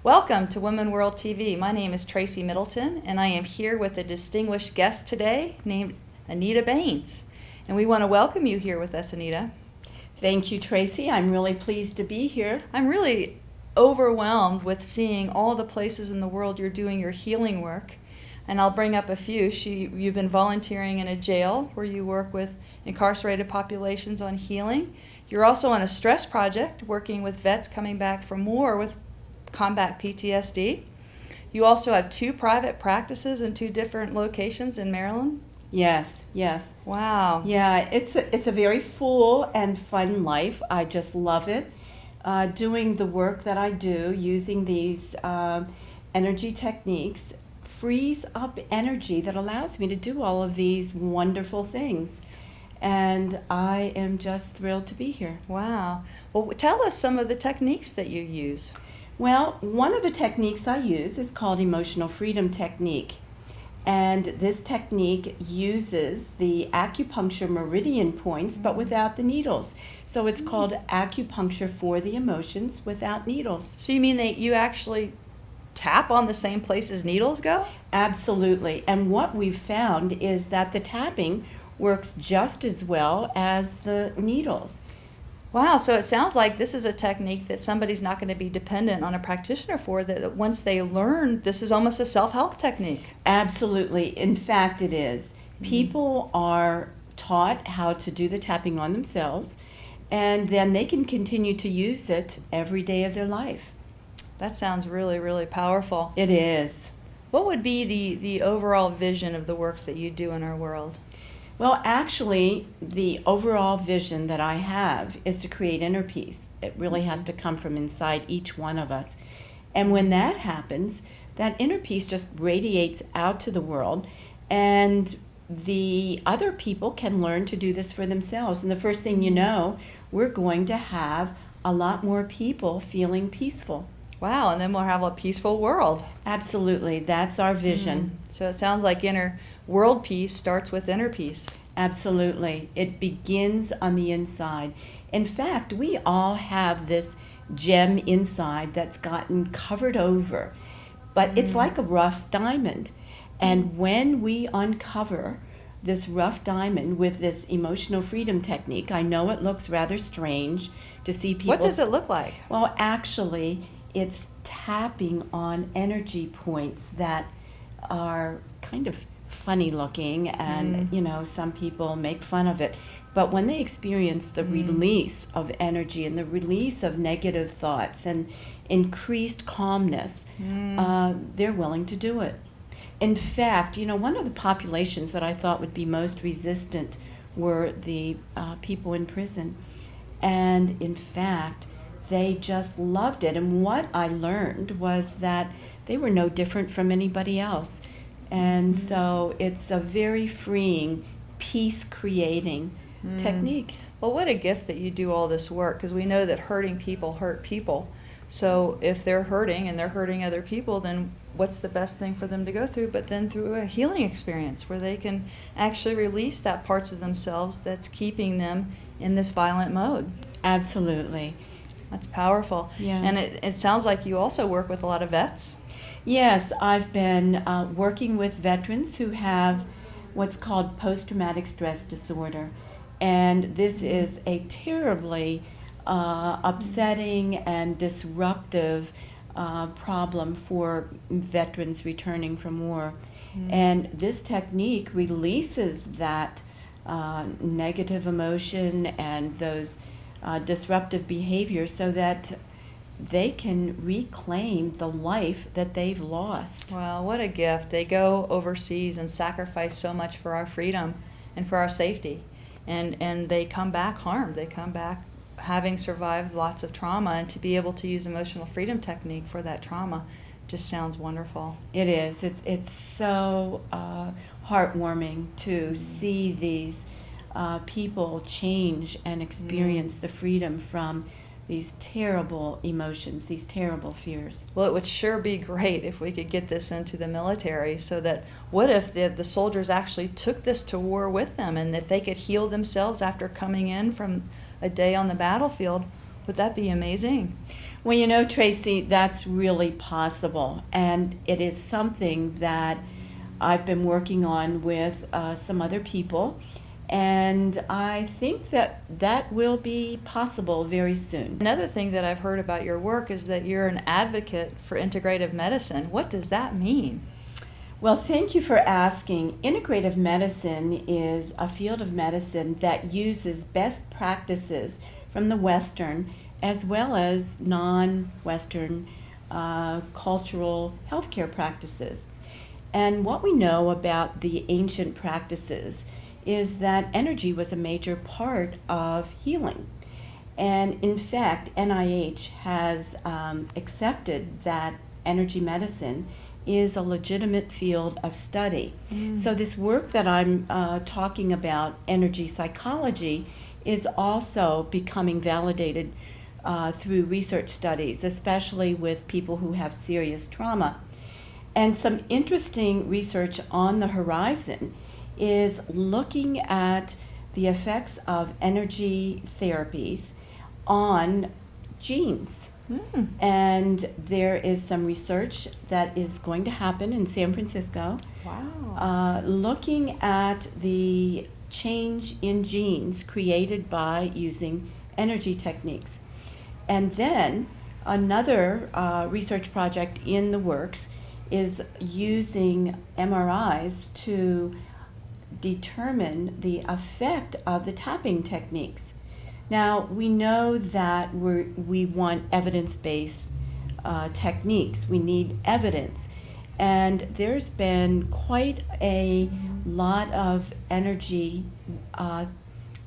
Welcome to Women World TV. My name is Tracey Middleton, and I am here with a distinguished guest today named Anita Bains. And we want to welcome you here with us, Anita. Thank you, Tracey. I'm really pleased to be here. I'm really overwhelmed with seeing all the places in the world you're doing your healing work. And I'll bring up a few. You've been volunteering in a jail where you work with incarcerated populations on healing. You're also on a stress project working with vets coming back from war with combat PTSD. You also have 2 private practices in 2 different locations in Maryland. Yes. Wow. Yeah, it's a very full and fun life. I just love it. Doing the work that I do, using these energy techniques, frees up energy that allows me to do all of these wonderful things. And I am just thrilled to be here. Wow. Well, tell us some of the techniques that you use. Well, one of the techniques I use is called emotional freedom technique. And this technique uses the acupuncture meridian points, but without the needles. So it's called acupuncture for the emotions without needles. So you mean that you actually tap on the same places needles go? Absolutely. And what we've found is that the tapping works just as well as the needles. Wow, so it sounds like this is a technique that somebody's not going to be dependent on a practitioner for, that once they learn, this is almost a self-help technique. Absolutely. In fact, it is. People are taught how to do the tapping on themselves, and then they can continue to use it every day of their life. That sounds really, really powerful. It is. What would be the overall vision of the work that you do in our world? Well, actually, the overall vision that I have is to create inner peace. It really has to come from inside each one of us. And when that happens, that inner peace just radiates out to the world, and the other people can learn to do this for themselves. And the first thing you know, we're going to have a lot more people feeling peaceful. Wow, and then we'll have a peaceful world. Absolutely, that's our vision. So it sounds like inner world peace starts with inner peace. Absolutely. It begins on the inside. In fact, we all have this gem inside that's gotten covered over, but it's like a rough diamond. And when we uncover this rough diamond with this emotional freedom technique, I know it looks rather strange to see people. What does it look like? Well, actually, it's tapping on energy points that are kind of funny looking, and some people make fun of it, but when they experience the release of energy and the release of negative thoughts and increased calmness, they're willing to do it. In fact, one of the populations that I thought would be most resistant were the people in prison, and in fact they just loved it. And what I learned was that they were no different from anybody else. And so it's a very freeing, peace-creating technique. Well, what a gift that you do all this work, because we know that hurting people hurt people. So if they're hurting and they're hurting other people, then what's the best thing for them to go through but then through a healing experience where they can actually release that parts of themselves that's keeping them in this violent mode. Absolutely. That's powerful. Yeah. And it sounds like you also work with a lot of vets. Yes, I've been working with veterans who have what's called post-traumatic stress disorder. And this is a terribly upsetting and disruptive problem for veterans returning from war. And this technique releases that negative emotion and those disruptive behaviors so that they can reclaim the life that they've lost. Wow, what a gift. They go overseas and sacrifice so much for our freedom and for our safety. And they come back harmed. They come back having survived lots of trauma, and to be able to use emotional freedom technique for that trauma just sounds wonderful. It is. It's so heartwarming to see these people change and experience the freedom from these terrible emotions, these terrible fears. Well, it would sure be great if we could get this into the military, so that what if the soldiers actually took this to war with them, and that they could heal themselves after coming in from a day on the battlefield? Would that be amazing? Well, you know, Tracy, that's really possible. And it is something that I've been working on with some other people. And I think that that will be possible very soon. Another thing that I've heard about your work is that you're an advocate for integrative medicine. What does that mean? Well, thank you for asking. Integrative medicine is a field of medicine that uses best practices from the Western as well as non-Western cultural healthcare practices. And what we know about the ancient practices is that energy was a major part of healing. And in fact, NIH has accepted that energy medicine is a legitimate field of study. So this work that I'm talking about, energy psychology, is also becoming validated through research studies, especially with people who have serious trauma. And some interesting research on the horizon is looking at the effects of energy therapies on genes. And there is some research that is going to happen in San Francisco. Wow. Looking at the change in genes created by using energy techniques. And then another research project in the works is using MRIs to determine the effect of the tapping techniques. Now, we know that we want evidence-based techniques. We need evidence. And there's been quite a lot of energy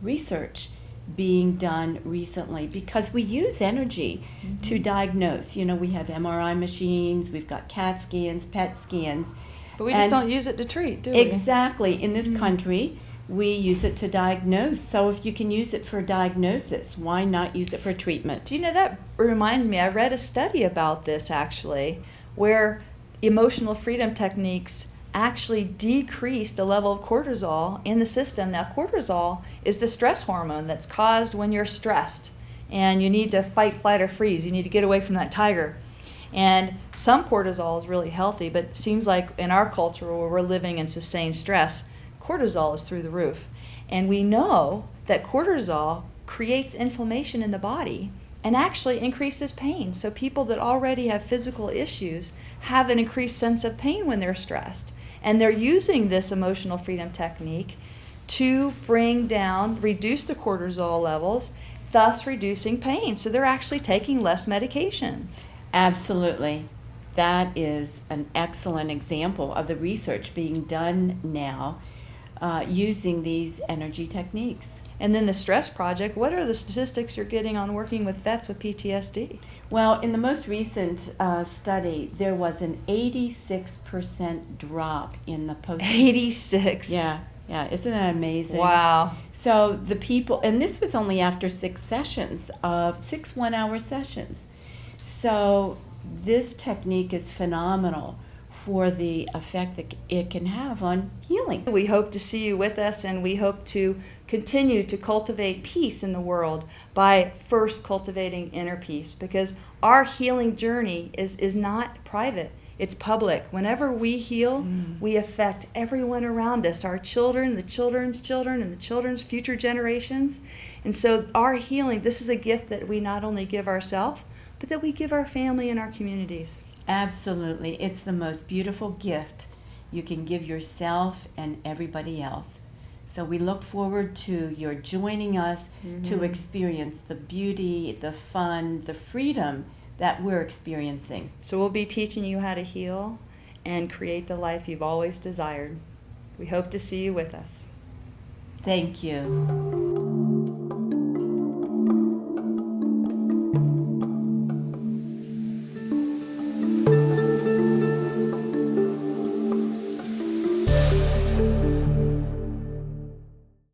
research being done recently because we use energy to diagnose. You know, we have MRI machines, we've got CAT scans, PET scans. But we just don't use it to treat, do we? Exactly. In this country, we use it to diagnose. So if you can use it for diagnosis, why not use it for treatment? Do you know, that reminds me, I read a study about this actually, where emotional freedom techniques actually decrease the level of cortisol in the system. Now, cortisol is the stress hormone that's caused when you're stressed and you need to fight, flight, or freeze. You need to get away from that tiger. And some cortisol is really healthy, but it seems like in our culture where we're living in sustained stress, cortisol is through the roof. And we know that cortisol creates inflammation in the body and actually increases pain. So people that already have physical issues have an increased sense of pain when they're stressed. And they're using this emotional freedom technique to bring down, reduce the cortisol levels, thus reducing pain. So they're actually taking less medications. Absolutely. That is an excellent example of the research being done now using these energy techniques. And then the stress project, what are the statistics you're getting on working with vets with PTSD? Well, in the most recent study, there was an 86% drop in the post. 86? Yeah, isn't that amazing? Wow. So the people, and this was only after 6 sessions of 6 one-hour sessions. So this technique is phenomenal for the effect that it can have on healing. We hope to see you with us, and we hope to continue to cultivate peace in the world by first cultivating inner peace, because our healing journey is not private, it's public. Whenever we heal, we affect everyone around us, our children, the children's children, and the children's future generations. And so our healing, this is a gift that we not only give ourselves, but that we give our family and our communities. Absolutely. It's the most beautiful gift you can give yourself and everybody else. So we look forward to your joining us to experience the beauty, the fun, the freedom that we're experiencing. So we'll be teaching you how to heal and create the life you've always desired. We hope to see you with us. Thank you.